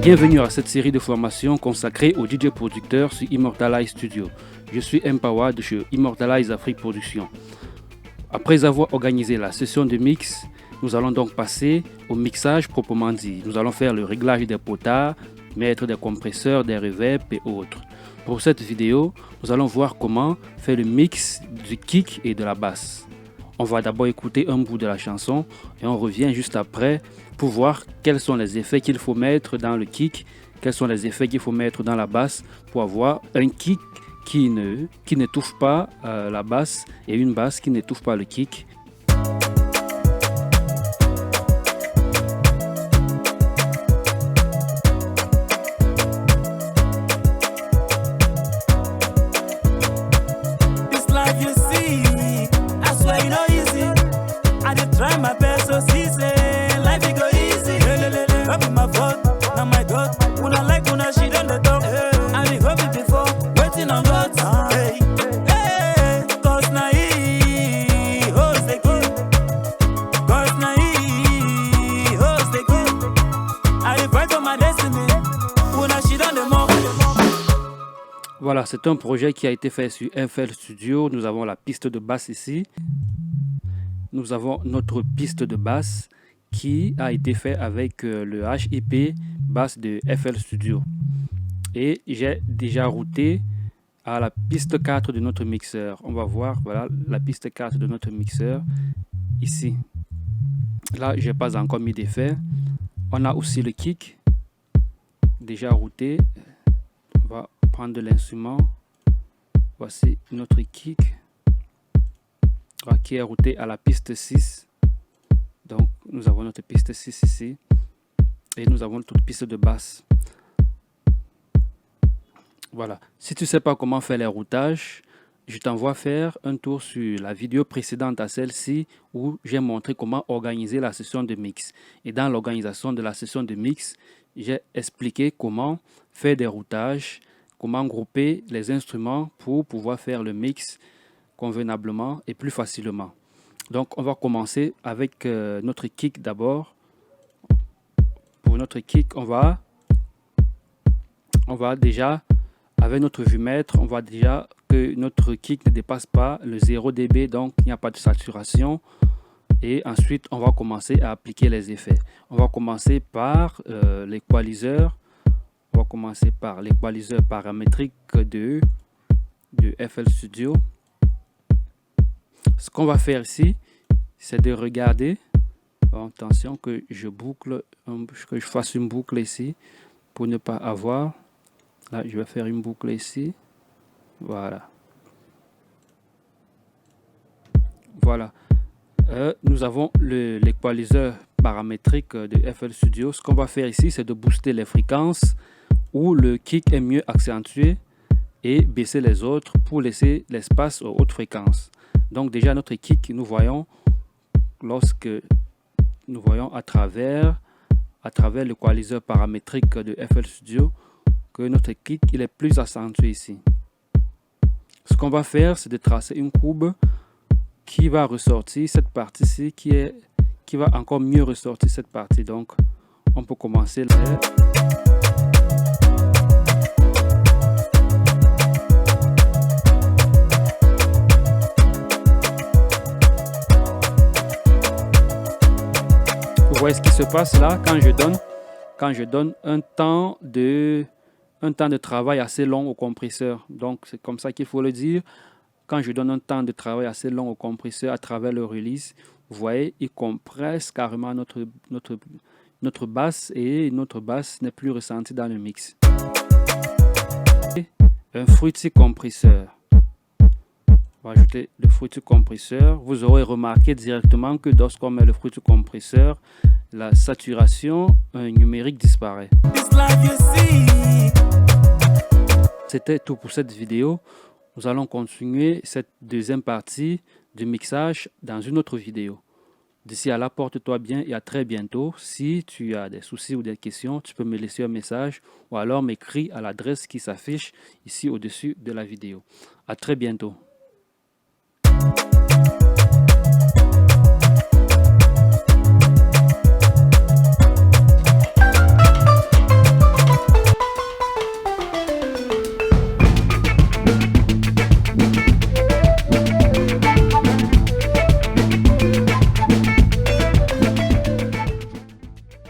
Bienvenue à cette série de formations consacrée aux DJ producteurs sur Immortalize Studio. Je suis Mpawa de chez Immortalize Afrique Production. Après avoir organisé la session de mix, nous allons donc passer au mixage proprement dit. Nous allons faire le réglage des potards, mettre des compresseurs, des reverbs et autres. Pour cette vidéo, nous allons voir comment faire le mix du kick et de la basse. On va d'abord écouter un bout de la chanson et on revient juste après pour voir quels sont les effets qu'il faut mettre dans le kick, quels sont les effets qu'il faut mettre dans la basse pour avoir un kick qui n'étouffe pas la basse et une basse qui n'étouffe pas le kick. Voilà, c'est un projet qui a été fait sur FL Studio. Nous avons la piste de basse ici. Nous avons notre piste de basse qui a été fait avec le HIP basse de FL Studio. Et j'ai déjà routé à la piste 4 de notre mixeur. On va voir, voilà, la piste 4 de notre mixeur ici. Là, je n'ai pas encore mis d'effet. On a aussi le kick déjà routé. On va prendre de l'instrument. Voici notre kick qui est routé à la piste 6. Donc nous avons notre piste 6 ici et nous avons toute piste de basse. Voilà, si tu ne sais pas comment faire les routages, je t'envoie faire un tour sur la vidéo précédente à celle-ci où j'ai montré comment organiser la session de mix. Et dans l'organisation de la session de mix, j'ai expliqué comment faire des routages, comment grouper les instruments pour pouvoir faire le mix convenablement et plus facilement. Donc on va commencer avec notre kick d'abord. Pour notre kick, on va déjà, avec notre vumètre, on voit déjà que notre kick ne dépasse pas le 0 dB, donc il n'y a pas de saturation. Et ensuite, on va commencer à appliquer les effets. On va commencer par l'équaliseur. On va commencer par l'équaliseur paramétrique de FL Studio. Ce qu'on va faire ici, c'est de regarder. Bon, attention que je boucle, que je fasse une boucle ici pour ne pas avoir. Là, je vais faire une boucle ici. Voilà. Voilà. Nous avons l'équaliseur paramétrique de FL Studio. Ce qu'on va faire ici, c'est de booster les fréquences où le kick est mieux accentué et baisser les autres pour laisser l'espace aux hautes fréquences. Donc déjà notre kick, nous voyons lorsque nous voyons à travers l'équaliseur paramétrique de FL Studio que notre kick il est plus accentué ici. Ce qu'on va faire, c'est de tracer une courbe qui va ressortir cette partie-ci qui va encore mieux ressortir cette partie. Donc on peut commencer là. Vous voyez ce qui se passe là quand je donne un temps de travail assez long au compresseur. Donc c'est comme ça qu'il faut le dire. Quand je donne un temps de travail assez long au compresseur à travers le release, vous voyez, il compresse carrément notre basse et notre basse n'est plus ressentie dans le mix. Un fruity compresseur. On va ajouter le fruity compresseur. Vous aurez remarqué directement que lorsqu'on met le fruity compresseur, la saturation numérique disparaît. C'était tout pour cette vidéo. Nous allons continuer cette deuxième partie du mixage dans une autre vidéo. D'ici là, porte-toi bien et à très bientôt. Si tu as des soucis ou des questions, tu peux me laisser un message ou alors m'écrire à l'adresse qui s'affiche ici au-dessus de la vidéo. À très bientôt.